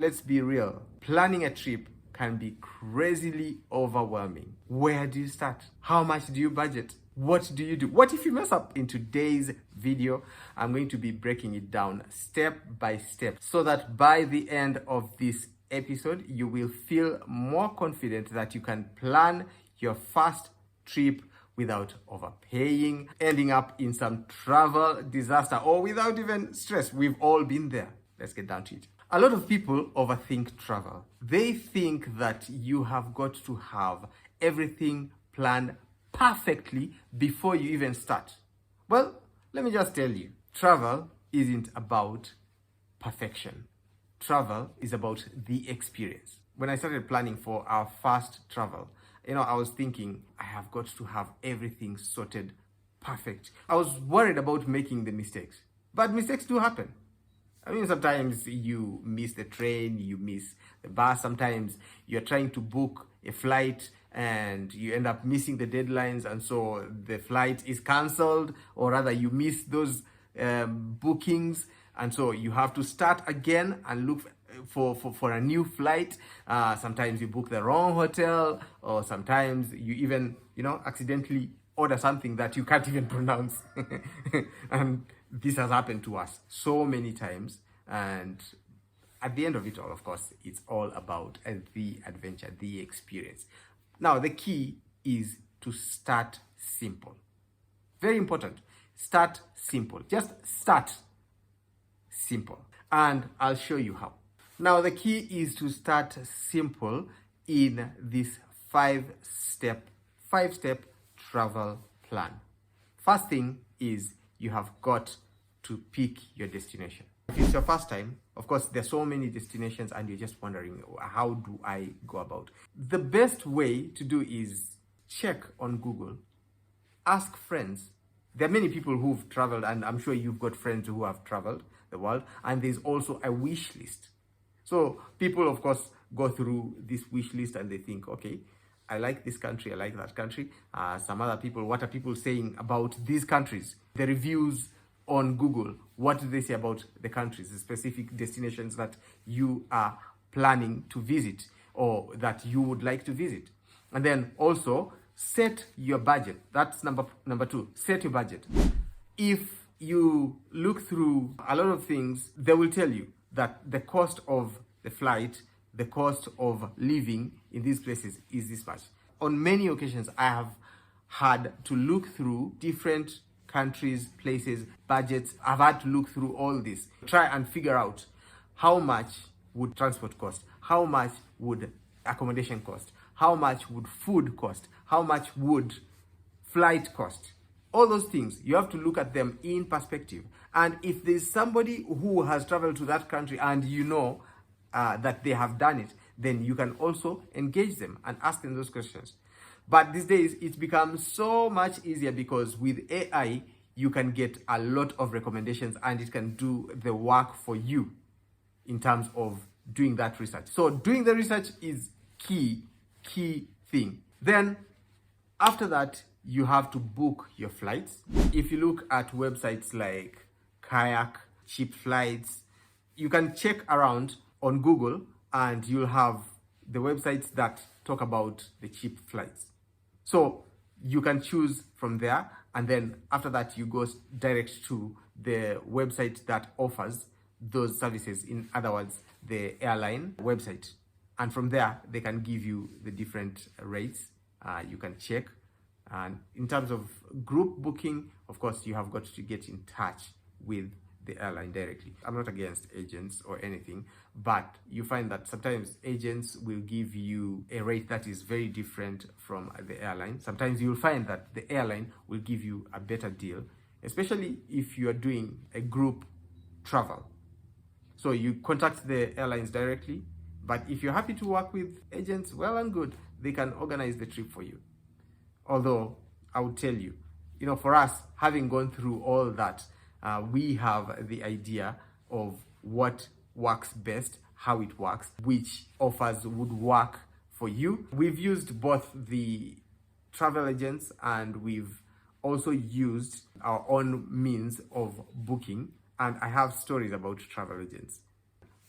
Let's be real. Planning a trip can be crazily overwhelming. Where do you start? How much do you budget? What do you do? What if you mess up? In today's video, I'm going to be breaking it down step by step so that by the end of this episode, you will feel more confident that you can plan your first trip without overpaying, ending up in some travel disaster, or without even stress. We've all been there. Let's get down to it. A lot of people overthink travel. They think that you have got to have everything planned perfectly before you even start. Well, let me just tell you, travel isn't about perfection. Travel is about the experience. When I started planning for our first travel, I was thinking I have got to have everything sorted perfect. I was worried about making the mistakes, but mistakes do happen. I mean, sometimes you miss the train, you miss the bus. Sometimes you're trying to book a flight and you end up missing the deadlines, and so the flight is cancelled, or rather you miss those bookings, and so you have to start again and look for a new flight. Sometimes you book the wrong hotel, or sometimes you even accidentally order something that you can't even pronounce. And this has happened to us so many times, and at the end of it all, of course, it's all about the adventure, the experience. Now, the key is to start simple. Very important. Start simple. Just start simple. And I'll show you how. Now, the key is to start simple in this five-step travel plan. First thing is you have got to pick your destination. If it's your first time, of course, there's so many destinations and you're just wondering, how do I go about? The best way to do is check on Google, ask friends. There are many people who've traveled, and I'm sure you've got friends who have traveled the world, and there's also a wish list. So people, of course, go through this wish list and they think, okay, I like this country, I like that country. Some other people, what are people saying about these countries? The reviews on Google, what do they say about the countries, the specific destinations that you are planning to visit or that you would like to visit? And then also set your budget. That's number two, set your budget. If you look through a lot of things, they will tell you that the cost of the flight, the cost of living in these places is this much. On many occasions, I have had to look through different countries, places, budgets. I've had to look through all this, try and figure out how much would transport cost, how much would accommodation cost, how much would food cost, how much would flight cost. All those things, you have to look at them in perspective. And if there's somebody who has traveled to that country and that they have done it, then you can also engage them and ask them those questions. But these days, it's become so much easier because with AI, you can get a lot of recommendations and it can do the work for you in terms of doing that research. So doing the research is key thing. Then after that, you have to book your flights. If you look at websites like Kayak, cheap flights, you can check around on Google and you'll have the websites that talk about the cheap flights. So you can choose from there, and then after that you go direct to the website that offers those services, in other words, the airline website. And from there, they can give you the different rates. You can check. And in terms of group booking, of course, you have got to get in touch with the airline directly. I'm not against agents or anything, but you find that sometimes agents will give you a rate that is very different from the airline. Sometimes you'll find that the airline will give you a better deal, especially if you are doing a group travel. So you contact the airlines directly, but if you're happy to work with agents, well and good, they can organize the trip for you. Although I would tell you, for us, having gone through all that, we have the idea of what works best, how it works, which offers would work for you. We've used both the travel agents and we've also used our own means of booking, and I have stories about travel agents.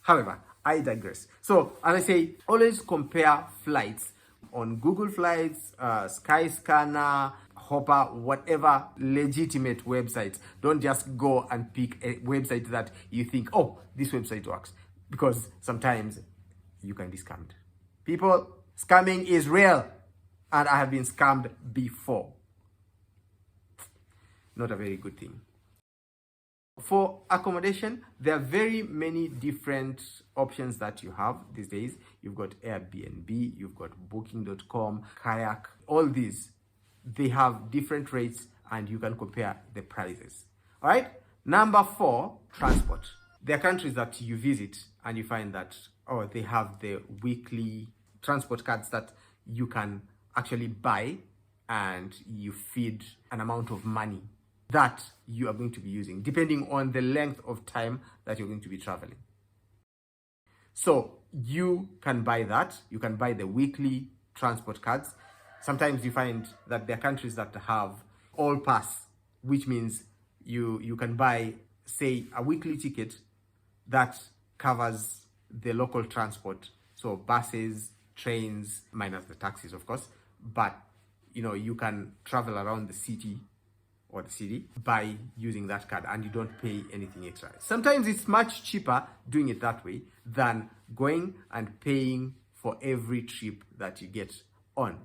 However, I digress. So, as I say, always compare flights on Google Flights, Skyscanner, Hopper, whatever legitimate websites. Don't just go and pick a website that you think, oh, this website works, because sometimes you can be scammed. People, scamming is real, and I have been scammed before. Not a very good thing. For accommodation, there are very many different options that you have these days. You've got Airbnb, you've got Booking.com, Kayak, all these. They have different rates and you can compare the prices. All right. Number 4, transport. There are countries that you visit and you find that, oh, they have the weekly transport cards that you can actually buy, and you feed an amount of money that you are going to be using depending on the length of time that you're going to be traveling. So you can buy that. You can buy the weekly transport cards. Sometimes you find that there are countries that have all pass, which means you can buy, say, a weekly ticket that covers the local transport. So buses, trains, minus the taxis, of course. But, you can travel around the city or the city by using that card, and you don't pay anything extra. Sometimes it's much cheaper doing it that way than going and paying for every trip that you get on.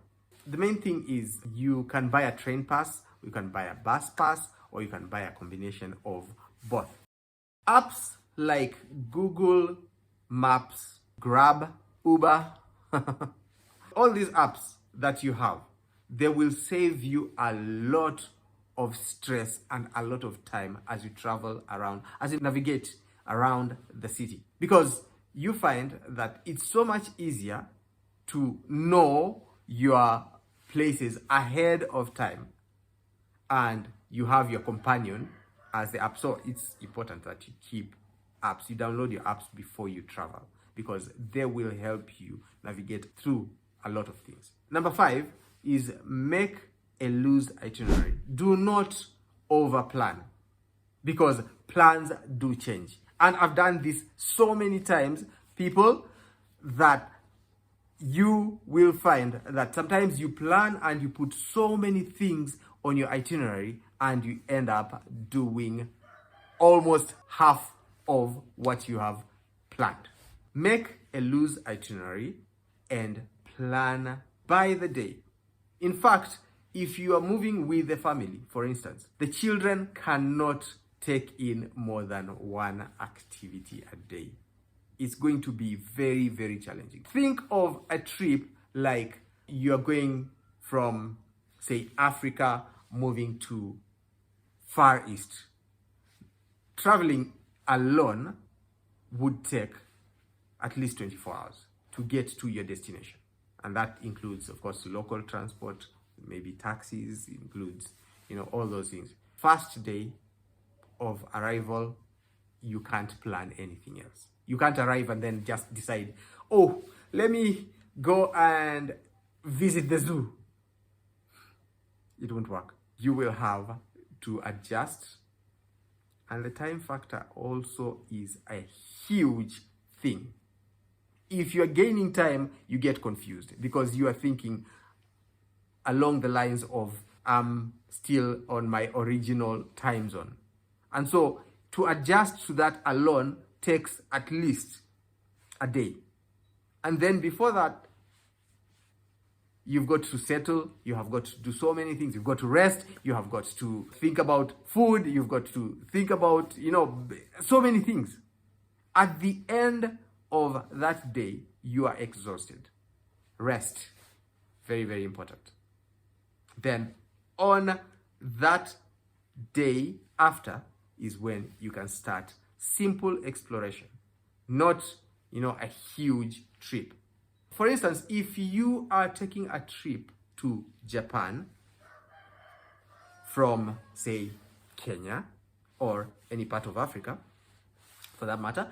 The main thing is you can buy a train pass, you can buy a bus pass, or you can buy a combination of both. Apps like Google Maps, Grab, Uber, all these apps that you have, they will save you a lot of stress and a lot of time as you travel around, as you navigate around the city. Because you find that it's so much easier to know your places ahead of time, and you have your companion as the app. So it's important that you keep apps, you download your apps before you travel, because they will help you navigate through a lot of things. Number 5 is make a loose itinerary. Do not over plan, because plans do change. And I've done this so many times, people, that you will find that sometimes you plan and you put so many things on your itinerary and you end up doing almost half of what you have planned. Make a loose itinerary and plan by the day. In fact, if you are moving with a family, for instance, the children cannot take in more than one activity a day. It's going to be very, very challenging. Think of a trip like you're going from, say, Africa, moving to Far East. Traveling alone would take at least 24 hours to get to your destination. And that includes, of course, local transport, maybe taxis, includes, all those things. First day of arrival, you can't plan anything else. You can't arrive and then just decide, oh, let me go and visit the zoo. It won't work. You will have to adjust. And the time factor also is a huge thing. If you're gaining time, you get confused because you are thinking along the lines of, I'm still on my original time zone. And so to adjust to that alone takes at least a day. And then before that, you've got to settle, you have got to do so many things. You've got to rest, you have got to think about food, you've got to think about, so many things. At the end of that day, you are exhausted. Rest, very, very important. Then on that day after is when you can start simple exploration, not, a huge trip. For instance, if you are taking a trip to Japan from, say, Kenya or any part of Africa, for that matter,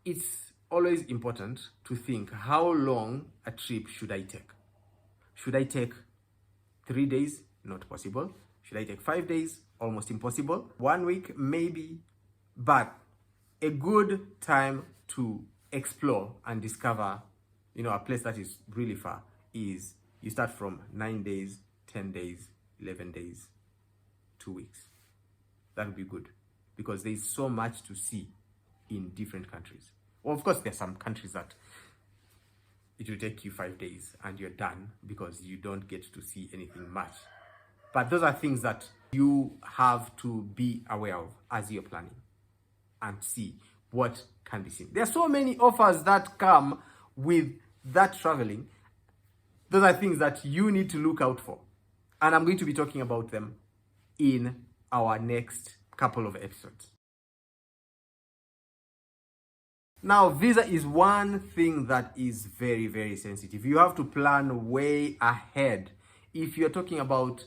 it's always important to think, how long a trip should I take? Should I take 3 days? Not possible. Should I take 5 days? Almost impossible. 1 week? Maybe. But a good time to explore and discover, a place that is really far, is you start from 9 days, 10 days, 11 days, 2 weeks. That would be good, because there is so much to see in different countries. Well, of course, there are some countries that it will take you 5 days and you're done because you don't get to see anything much. But those are things that you have to be aware of as you're planning and see what can be seen. There are so many offers that come with that traveling. Those are things that you need to look out for. And I'm going to be talking about them in our next couple of episodes. Now, visa is one thing that is very, very sensitive. You have to plan way ahead if you're talking about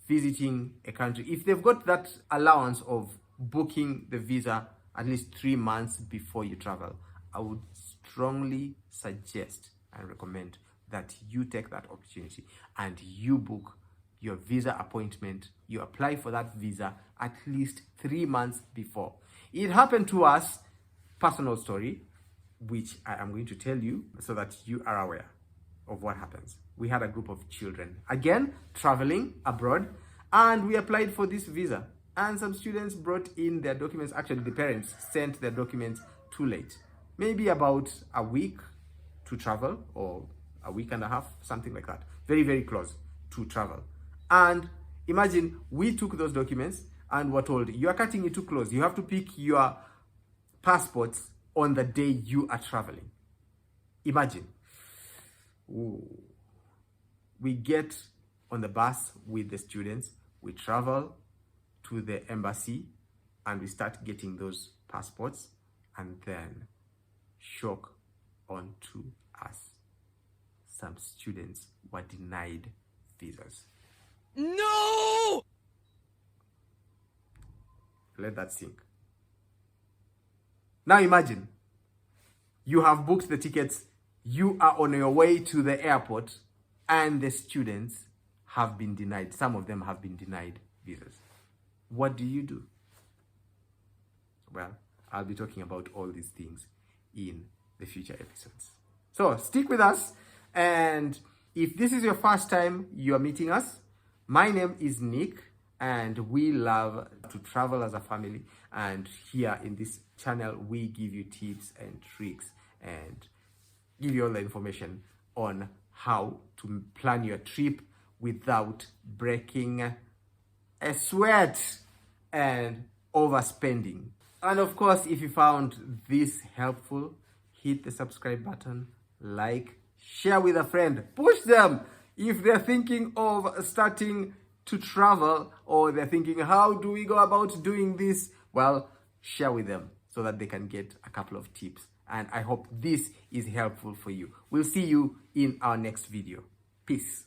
visiting a country. If they've got that allowance of booking the visa at least 3 months before you travel, I would strongly suggest and recommend that you take that opportunity and you book your visa appointment. You apply for that visa at least 3 months before. It happened to us, personal story, which I am going to tell you so that you are aware of what happens. We had a group of children, again, traveling abroad, and we applied for this visa. And some students brought in their documents. Actually, the parents sent their documents too late. Maybe about a week to travel, or a week and a half, something like that. Very, very close to travel. And imagine we took those documents and were told, you are cutting it too close. You have to pick your passports on the day you are traveling. Imagine. Ooh. We get on the bus with the students. We travel to the embassy and we start getting those passports, and then shock onto us. Some students were denied visas. No! Let that sink. Now imagine, you have booked the tickets, you are on your way to the airport, and the students have been denied. Some of them have been denied visas. What do you do? Well, I'll be talking about all these things in the future episodes. So stick with us. And if this is your first time you are meeting us, my name is Nick, and we love to travel as a family. And here in this channel, we give you tips and tricks and give you all the information on how to plan your trip without breaking a sweat and overspending. And of course, if you found this helpful, hit the subscribe button, like, share with a friend, push them if they're thinking of starting to travel, or they're thinking, how do we go about doing this? Well, share with them so that they can get a couple of tips. And I hope this is helpful for you. We'll see you in our next video. Peace.